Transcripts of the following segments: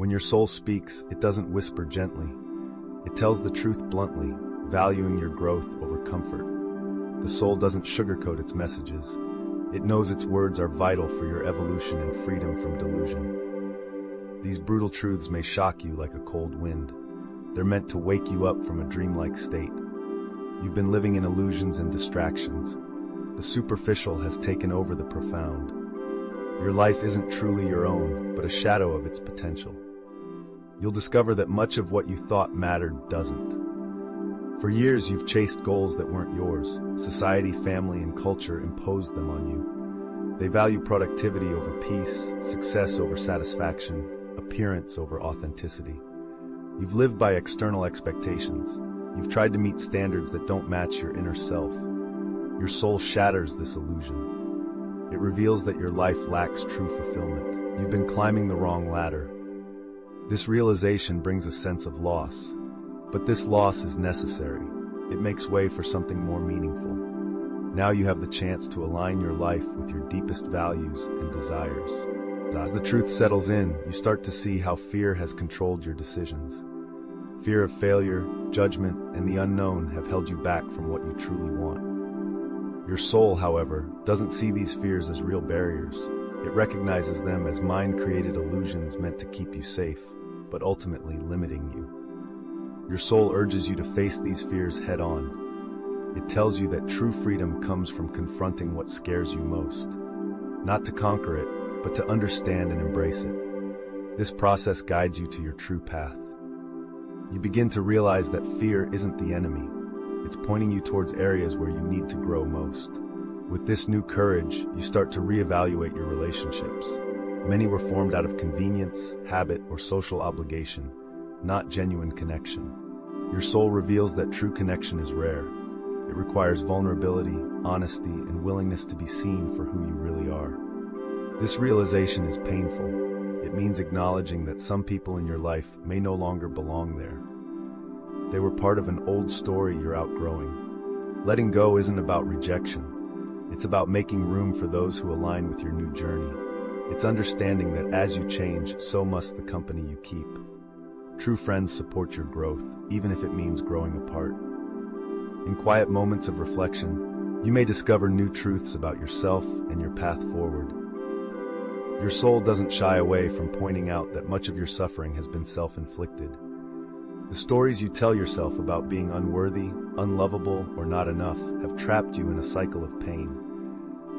When your soul speaks, it doesn't whisper gently. It tells the truth bluntly, valuing your growth over comfort. The soul doesn't sugarcoat its messages. It knows its words are vital for your evolution and freedom from delusion. These brutal truths may shock you like a cold wind. They're meant to wake you up from a dreamlike state. You've been living in illusions and distractions. The superficial has taken over the profound. Your life isn't truly your own, but a shadow of its potential. You'll discover that much of what you thought mattered doesn't. For years, you've chased goals that weren't yours. Society, family, and culture imposed them on you. They value productivity over peace, success over satisfaction, appearance over authenticity. You've lived by external expectations. You've tried to meet standards that don't match your inner self. Your soul shatters this illusion. It reveals that your life lacks true fulfillment. You've been climbing the wrong ladder. This realization brings a sense of loss. But this loss is necessary. It makes way for something more meaningful. Now you have the chance to align your life with your deepest values and desires. As the truth settles in, you start to see how fear has controlled your decisions. Fear of failure, judgment, and the unknown have held you back from what you truly want. Your soul, however, doesn't see these fears as real barriers. It recognizes them as mind-created illusions meant to keep you safe, but ultimately limiting you. Your soul urges you to face these fears head-on. It tells you that true freedom comes from confronting what scares you most. Not to conquer it, but to understand and embrace it. This process guides you to your true path. You begin to realize that fear isn't the enemy. It's pointing you towards areas where you need to grow most. With this new courage, you start to reevaluate your relationships. Many were formed out of convenience, habit, or social obligation, not genuine connection. Your soul reveals that true connection is rare. It requires vulnerability, honesty, and willingness to be seen for who you really are. This realization is painful. It means acknowledging that some people in your life may no longer belong there. They were part of an old story you're outgrowing. Letting go isn't about rejection. It's about making room for those who align with your new journey. It's understanding that as you change, so must the company you keep. True friends support your growth, even if it means growing apart. In quiet moments of reflection, you may discover new truths about yourself and your path forward. Your soul doesn't shy away from pointing out that much of your suffering has been self-inflicted. The stories you tell yourself about being unworthy, unlovable, or not enough have trapped you in a cycle of pain.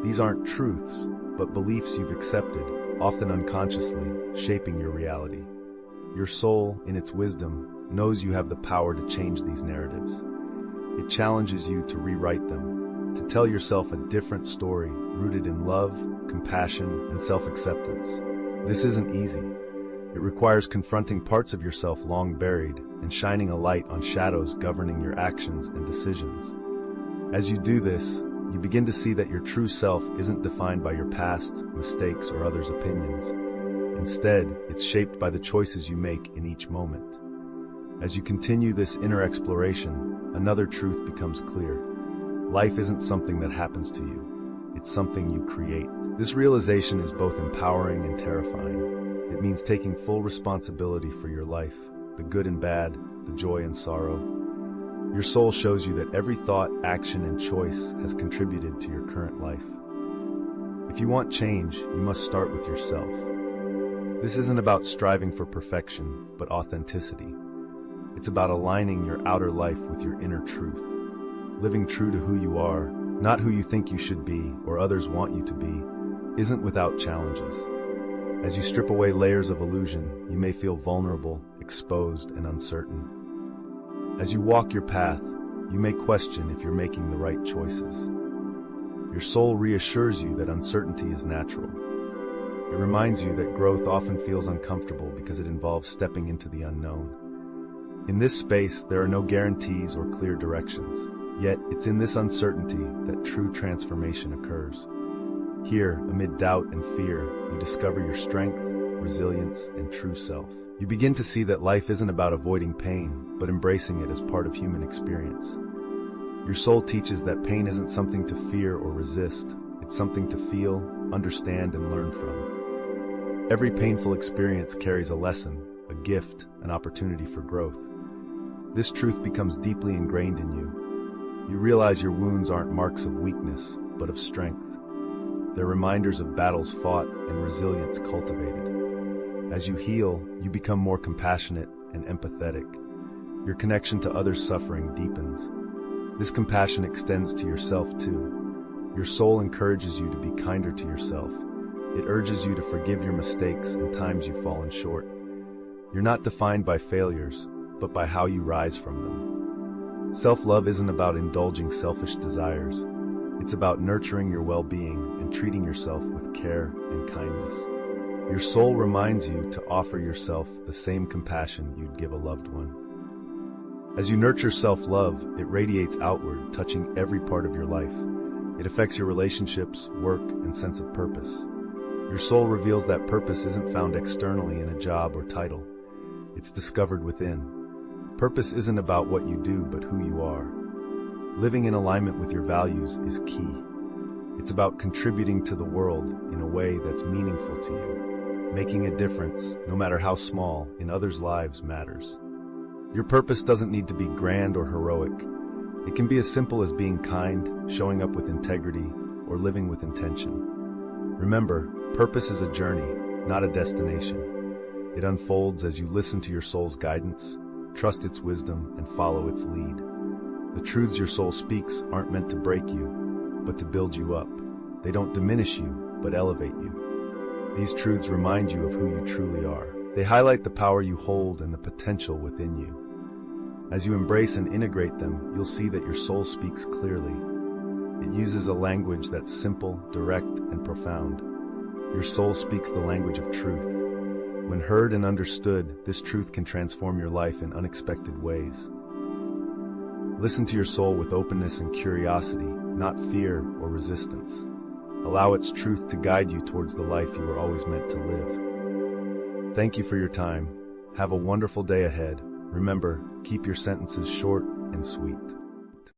These aren't truths, but beliefs you've accepted, often unconsciously, shaping your reality. Your soul, in its wisdom, knows you have the power to change these narratives. It challenges you to rewrite them, to tell yourself a different story rooted in love, compassion, and self-acceptance. This isn't easy. It requires confronting parts of yourself long buried and shining a light on shadows governing your actions and decisions. As you do this, you begin to see that your true self isn't defined by your past, mistakes, or others' opinions. Instead, it's shaped by the choices you make in each moment. As you continue this inner exploration, another truth becomes clear. Life isn't something that happens to you. It's something you create. This realization is both empowering and terrifying. It means taking full responsibility for your life, the good and bad, the joy and sorrow. Your soul shows you that every thought, action, and choice has contributed to your current life. If you want change, you must start with yourself. This isn't about striving for perfection, but authenticity. It's about aligning your outer life with your inner truth. Living true to who you are, not who you think you should be or others want you to be, isn't without challenges. As you strip away layers of illusion, you may feel vulnerable, exposed, and uncertain. As you walk your path, you may question if you're making the right choices. Your soul reassures you that uncertainty is natural. It reminds you that growth often feels uncomfortable because it involves stepping into the unknown. In this space, there are no guarantees or clear directions. Yet, it's in this uncertainty that true transformation occurs. Here, amid doubt and fear, you discover your strength, resilience, and true self. You begin to see that life isn't about avoiding pain, but embracing it as part of human experience. Your soul teaches that pain isn't something to fear or resist. It's something to feel, understand, and learn from. Every painful experience carries a lesson, a gift, an opportunity for growth. This truth becomes deeply ingrained in you. You realize your wounds aren't marks of weakness, but of strength. They're reminders of battles fought and resilience cultivated. As you heal, you become more compassionate and empathetic. Your connection to others' suffering deepens. This compassion extends to yourself too. Your soul encourages you to be kinder to yourself. It urges you to forgive your mistakes and times you've fallen short. You're not defined by failures, but by how you rise from them. Self-love isn't about indulging selfish desires. It's about nurturing your well-being and treating yourself with care and kindness. Your soul reminds you to offer yourself the same compassion you'd give a loved one. As you nurture self-love, it radiates outward, touching every part of your life. It affects your relationships, work, and sense of purpose. Your soul reveals that purpose isn't found externally in a job or title. It's discovered within. Purpose isn't about what you do, but who you are. Living in alignment with your values is key. It's about contributing to the world in a way that's meaningful to you. Making a difference, no matter how small, in others' lives matters. Your purpose doesn't need to be grand or heroic. It can be as simple as being kind, showing up with integrity, or living with intention. Remember, purpose is a journey, not a destination. It unfolds as you listen to your soul's guidance, trust its wisdom, and follow its lead. The truths your soul speaks aren't meant to break you, but to build you up. They don't diminish you, but elevate you. These truths remind you of who you truly are. They highlight the power you hold and the potential within you. As you embrace and integrate them, you'll see that your soul speaks clearly. It uses a language that's simple, direct, and profound. Your soul speaks the language of truth. When heard and understood, this truth can transform your life in unexpected ways. Listen to your soul with openness and curiosity, not fear or resistance. Allow its truth to guide you towards the life you were always meant to live. Thank you for your time. Have a wonderful day ahead. Remember, keep your sentences short and sweet.